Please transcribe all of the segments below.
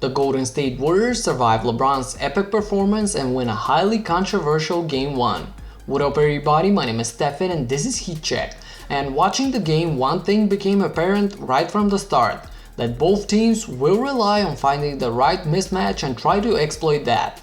The Golden State Warriors survive LeBron's epic performance and win a highly controversial Game 1. What up everybody, my name is Stefan and this is Heat Check. And watching the game, one thing became apparent right from the start, that both teams will rely on finding the right mismatch and try to exploit that.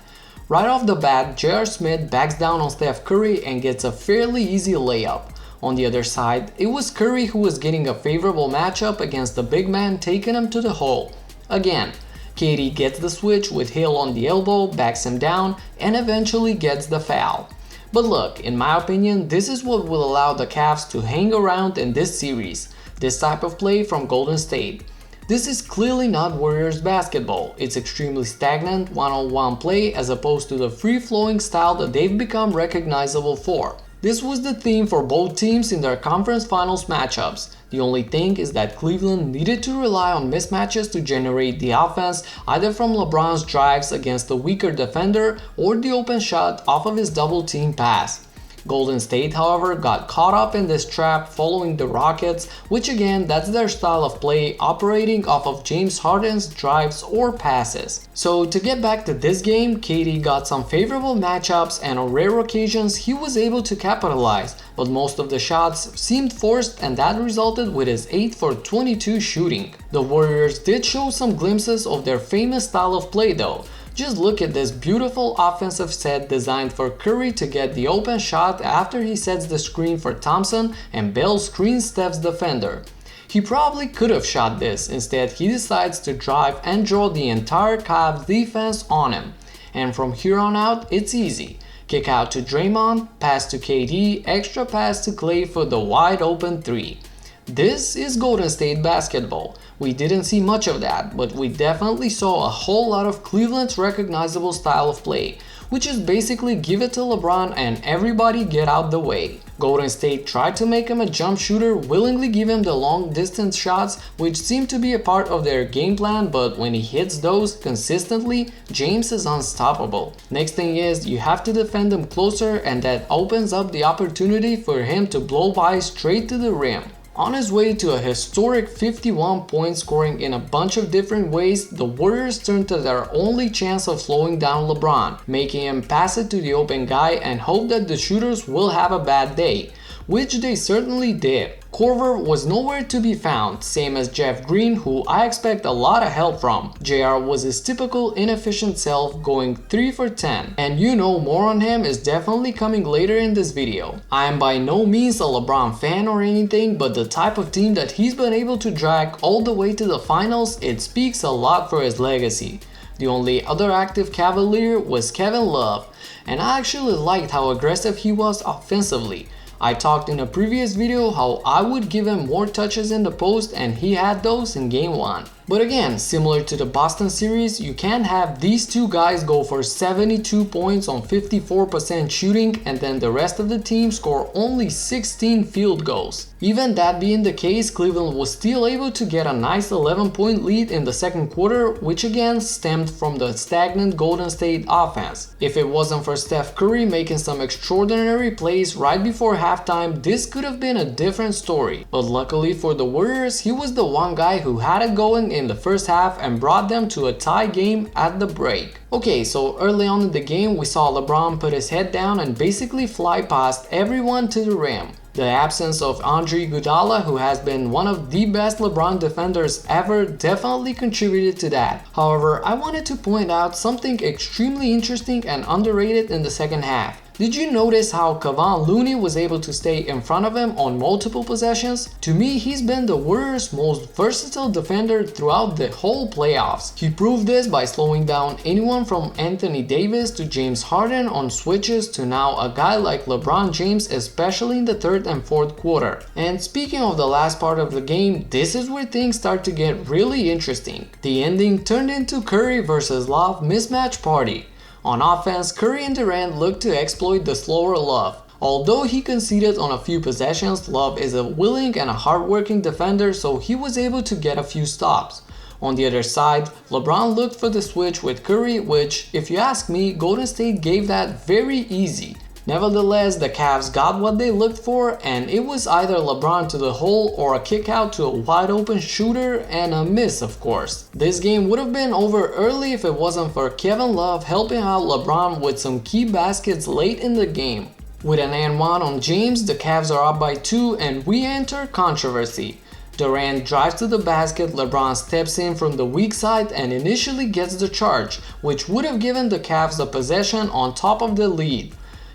Right off the bat, J.R. Smith backs down on Steph Curry and gets a fairly easy layup. On the other side, it was Curry who was getting a favorable matchup against the big man, taking him to the hole. Again, KD gets the switch with Hill on the elbow, backs him down, and eventually gets the foul. But look, in my opinion, this is what will allow the Cavs to hang around in this series, this type of play from Golden State. This is clearly not Warriors basketball. It's extremely stagnant one-on-one play as opposed to the free-flowing style that they've become recognizable for. This was the theme for both teams in their conference finals matchups. The only thing is that Cleveland needed to rely on mismatches to generate the offense, either from LeBron's drives against the weaker defender or the open shot off of his double-team pass. Golden State, however, got caught up in this trap following the Rockets, which again, that's their style of play, operating off of James Harden's drives or passes. So to get back to this game, KD got some favorable matchups and on rare occasions he was able to capitalize, but most of the shots seemed forced and that resulted with his 8 for 22 shooting. The Warriors did show some glimpses of their famous style of play though. Just look at this beautiful offensive set designed for Curry to get the open shot after he sets the screen for Thompson and Bell screens Steph's defender. He probably could have shot this, instead he decides to drive and draw the entire Cavs defense on him. And from here on out, it's easy. Kick out to Draymond, pass to KD, extra pass to Clay for the wide open 3. This is Golden State basketball. We didn't see much of that, but we definitely saw a whole lot of Cleveland's recognizable style of play, which is basically give it to LeBron and everybody get out the way. Golden State tried to make him a jump shooter, willingly give him the long distance shots, which seem to be a part of their game plan, but when he hits those consistently, James is unstoppable. Next thing is, you have to defend him closer and that opens up the opportunity for him to blow by straight to the rim. On his way to a historic 51 point scoring in a bunch of different ways, the Warriors turned to their only chance of slowing down LeBron, making him pass it to the open guy and hope that the shooters will have a bad day, which they certainly did. Korver was nowhere to be found, same as Jeff Green, who I expect a lot of help from. JR was his typical inefficient self, going 3 for 10, and you know more on him is definitely coming later in this video. I am by no means a LeBron fan or anything, but the type of team that he's been able to drag all the way to the finals, it speaks a lot for his legacy. The only other active Cavalier was Kevin Love, and I actually liked how aggressive he was offensively. I talked in a previous video how I would give him more touches in the post and he had those in game 1. But again, similar to the Boston series, you can't have these two guys go for 72 points on 54% shooting and then the rest of the team score only 16 field goals. Even that being the case, Cleveland was still able to get a nice 11-point lead in the second quarter, which again stemmed from the stagnant Golden State offense. If it wasn't for Steph Curry making some extraordinary plays right before halftime, this could have been a different story. But luckily for the Warriors, he was the one guy who had it going in the first half and brought them to a tie game at the break. Okay, so early on in the game we saw LeBron put his head down and basically fly past everyone to the rim. The absence of Andre Iguodala, who has been one of the best LeBron defenders ever, definitely contributed to that. However, I wanted to point out something extremely interesting and underrated in the second half. Did you notice how Kevon Looney was able to stay in front of him on multiple possessions? To me, he's been the Warriors' most versatile defender throughout the whole playoffs. He proved this by slowing down anyone from Anthony Davis to James Harden on switches to now a guy like LeBron James, especially in the third and fourth quarter. And speaking of the last part of the game, this is where things start to get really interesting. The ending turned into Curry versus Love mismatch party. On offense, Curry and Durant looked to exploit the slower Love. Although he conceded on a few possessions, Love is a willing and a hardworking defender, so he was able to get a few stops. On the other side, LeBron looked for the switch with Curry, which, if you ask me, Golden State gave that very easy. Nevertheless, the Cavs got what they looked for, and it was either LeBron to the hole or a kick out to a wide open shooter and a miss, of course. This game would have been over early if it wasn't for Kevin Love helping out LeBron with some key baskets late in the game. With an and one on James, the Cavs are up by 2 and we enter controversy. Durant drives to the basket, LeBron steps in from the weak side and initially gets the charge, which would have given the Cavs the possession on top of the lead.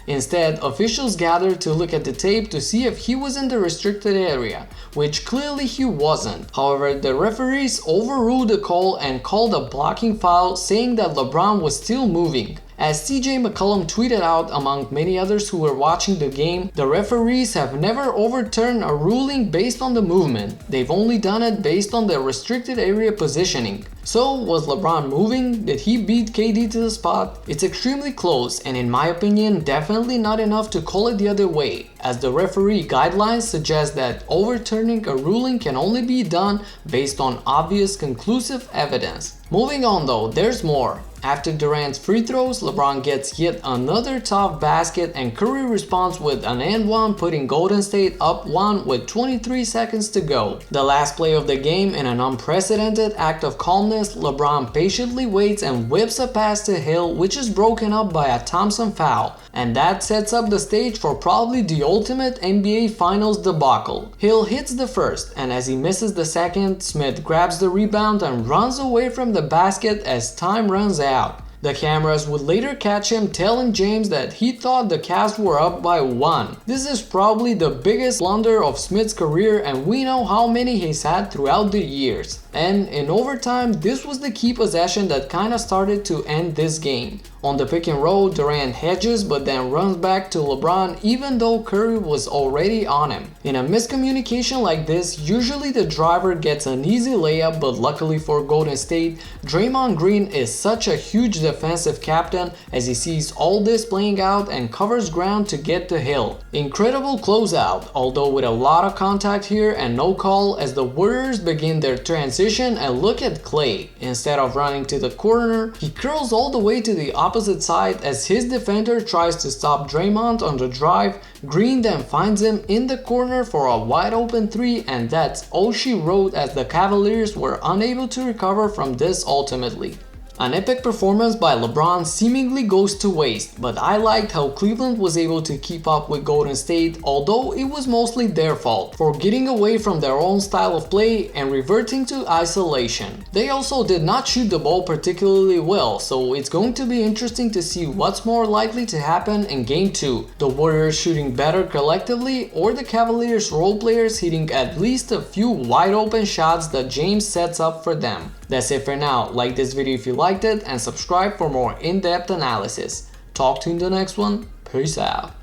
Instead, officials gathered to look at the tape to see if he was in the restricted area, which clearly he wasn't. However, the referees overruled the call and called a blocking foul, saying that LeBron was still moving. As CJ McCollum tweeted out, among many others who were watching the game, the referees have never overturned a ruling based on the movement. They've only done it based on the restricted area positioning. So, was LeBron moving? Did he beat KD to the spot? It's extremely close, and in my opinion, definitely not enough to call it the other way, as the referee guidelines suggest that overturning a ruling can only be done based on obvious conclusive evidence. Moving on though, there's more. After Durant's free throws, LeBron gets yet another tough basket and Curry responds with an and one, putting Golden State up 1 with 23 seconds to go. The last play of the game, in an unprecedented act of calmness, LeBron patiently waits and whips a pass to Hill, which is broken up by a Thompson foul. And that sets up the stage for probably the ultimate NBA Finals debacle. Hill hits the first, and as he misses the second, Smith grabs the rebound and runs away from the basket as time runs out. The cameras would later catch him telling James that he thought the Cavs were up by 1. This is probably the biggest blunder of Smith's career, and we know how many he's had throughout the years. And in overtime, this was the key possession that kinda started to end this game. On the pick and roll, Durant hedges but then runs back to LeBron even though Curry was already on him. In a miscommunication like this, usually the driver gets an easy layup, but luckily for Golden State, Draymond Green is such a huge defensive captain as he sees all this playing out and covers ground to get to Hill. Incredible closeout, although with a lot of contact here and no call, as the Warriors begin their transition. And look at Klay. Instead of running to the corner, he curls all the way to the opposite side as his defender tries to stop Draymond on the drive. Green then finds him in the corner for a wide open 3, and that's all she wrote, as the Cavaliers were unable to recover from this ultimately. An epic performance by LeBron seemingly goes to waste, but I liked how Cleveland was able to keep up with Golden State, although it was mostly their fault, for getting away from their own style of play and reverting to isolation. They also did not shoot the ball particularly well, so it's going to be interesting to see what's more likely to happen in Game 2, the Warriors shooting better collectively or the Cavaliers role players hitting at least a few wide open shots that James sets up for them. That's it for now. Like this video if you liked it and subscribe for more in-depth analysis. Talk to you in the next one. Peace out.